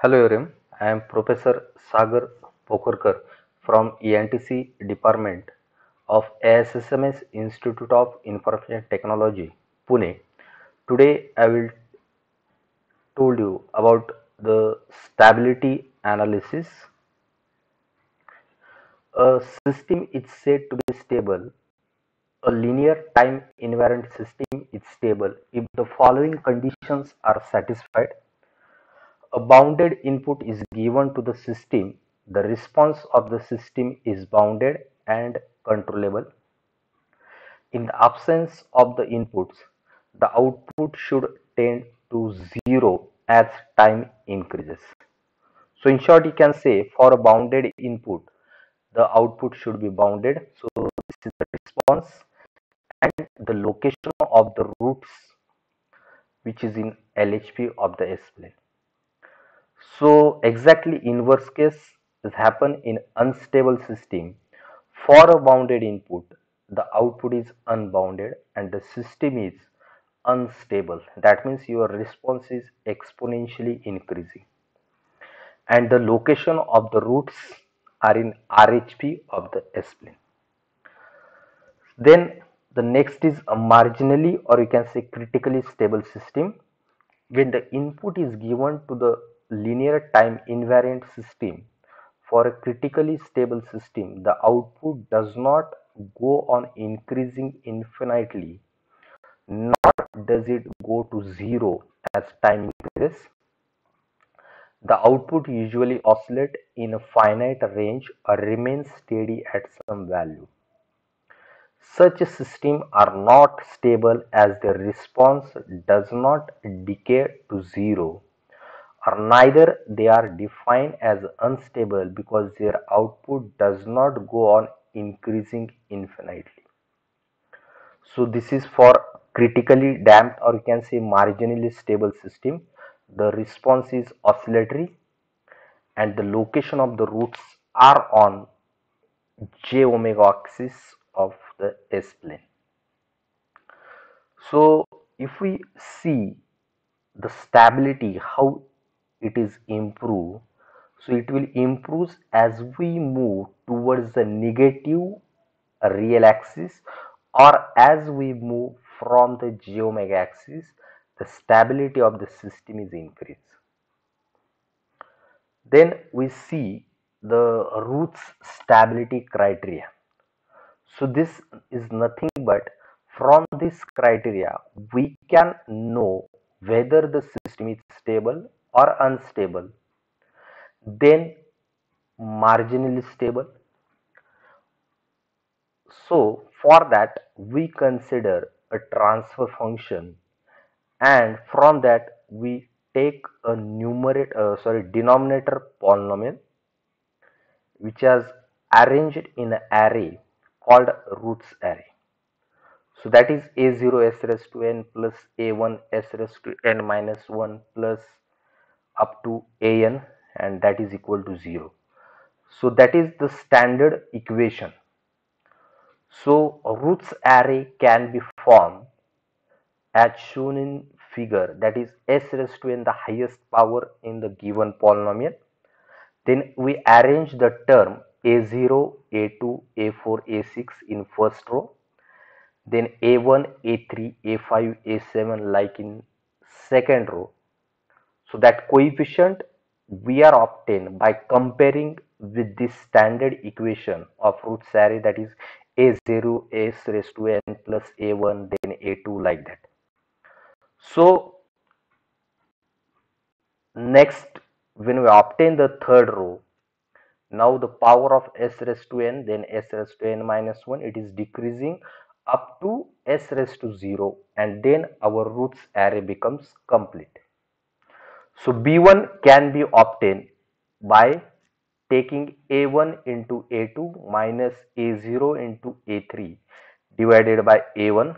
Hello everyone, I am Professor Sagar Pokarkar from ENTC Department of ASSMS Institute of Information Technology, Pune. Today I will told you about the stability analysis. A system is said to be stable. A linear time invariant system is stable if the following conditions are satisfied. A bounded input is given to the system, the response of the system is bounded and controllable. In the absence of the inputs, the output should tend to zero as time increases. So in short, you can say for a bounded input, the output should be bounded. So this is the response and the location of the roots, which is in LHP of the S-plane. So exactly inverse case is happen in unstable system. For a bounded input, the output is unbounded and the system is unstable. That means your response is exponentially increasing. And the location of the roots are in RHP of the S-plane. Then the next is a marginally or you can say critically stable system. When the input is given to the linear time invariant system, for a critically stable system, the output does not go on increasing infinitely, nor does it go to zero as time increases. The output usually oscillates in a finite range or remains steady at some value. Such systems are not stable as their response does not decay to zero, or neither they are defined as unstable because their output does not go on increasing infinitely. So this is for critically damped or you can say marginally stable system. The response is oscillatory and the location of the roots are on j omega axis of the S plane. So if we see the stability, how it is improved, so it will improve as we move towards the negative real axis or as we move from the j omega axis, the stability of the system is increased. Then we see the roots stability criteria. So this is nothing but from this criteria we can know whether the system is stable or unstable, then marginally stable. So for that we consider a transfer function and from that we take a denominator polynomial which is arranged in an array called roots array. So that is a0 s raised to n plus a1 s raised to n minus 1 plus up to an, and that is equal to 0. So that is the standard equation. So roots array can be formed as shown in figure, that is s raised to n the highest power in the given polynomial. Then we arrange the term a0, a2, a4, a6 in first row, then a1, a3, a5, a7 like in second row. So that coefficient we are obtained by comparing with this standard equation of roots array, that is a0 s raised to n plus a1 then a2 like that. So next, when we obtain the third row, now the power of s raised to n, then s raised to n minus 1, it is decreasing up to s raised to 0, and then our roots array becomes complete. So B1 can be obtained by taking A1 into A2 minus A0 into A3 divided by A1.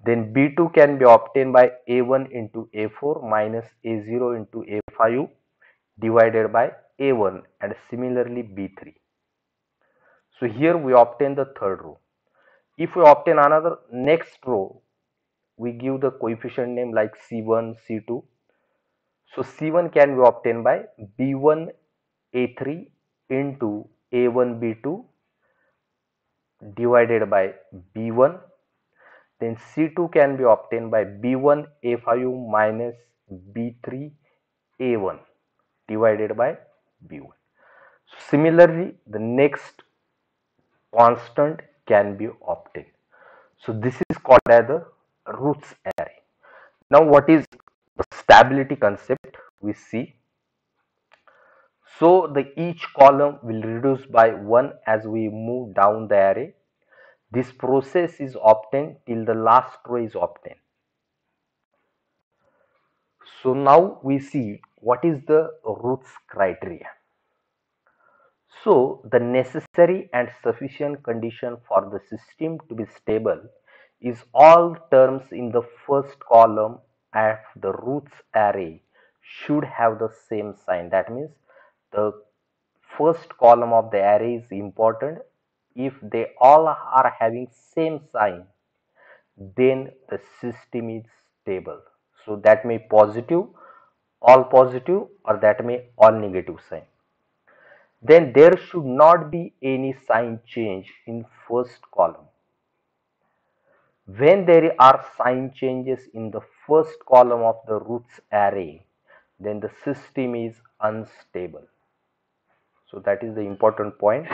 Then B2 can be obtained by A1 into A4 minus A0 into A5 divided by A1, and similarly B3. So here we obtain the third row. If we obtain another next row, we give the coefficient name like C1, C2. So C1 can be obtained by B1 A3 into A1 B2 divided by B1. Then C2 can be obtained by B1 A5 minus B3 A1 divided by B1. So similarly, the next constant can be obtained. So this is called as the roots array. Now what is the stability concept? We see. So the each column will reduce by 1 as we move down the array. This process is obtained till the last row is obtained. So now we see what is the roots criteria. So the necessary and sufficient condition for the system to be stable is all terms in the first column of the roots array should have the same sign. That means the first column of the array is important. If they all are having same sign, then the system is stable. So that may positive, all positive, or that may all negative sign. Then there should not be any sign change in first column. When there are sign changes in the first column of the roots array, then the system is unstable. So that is the important point.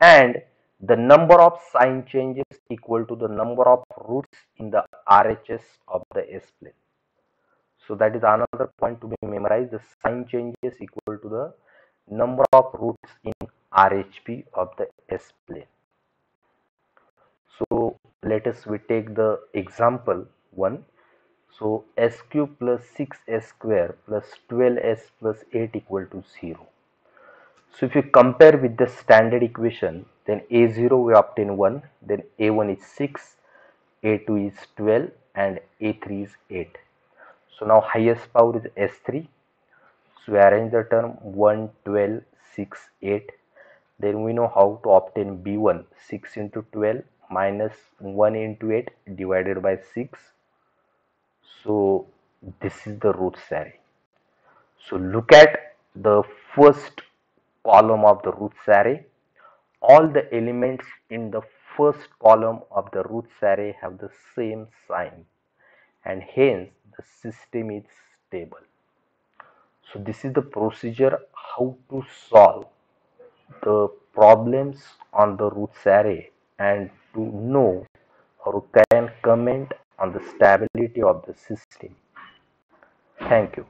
And the number of sign changes equal to the number of roots in the RHS of the S-plane. So that is another point to be memorized. The sign changes equal to the number of roots in RHP of the S-plane. So let us we take the example 1. So s cube plus 6s square plus 12s plus 8 equal to 0. So if you compare with the standard equation, then a0 we obtain 1, then a1 is 6, a2 is 12, and a3 is 8. So now highest power is s3. So we arrange the term 1, 12, 6, 8. Then we know how to obtain b1, 6 into 12 minus 1 into 8 divided by 6. So this is the roots array. So look at the first column of the roots array. All the elements in the first column of the roots array have the same sign, and hence the system is stable. So this is the procedure how to solve the problems on the roots array and to know or can comment on the stability of the system. Thank you.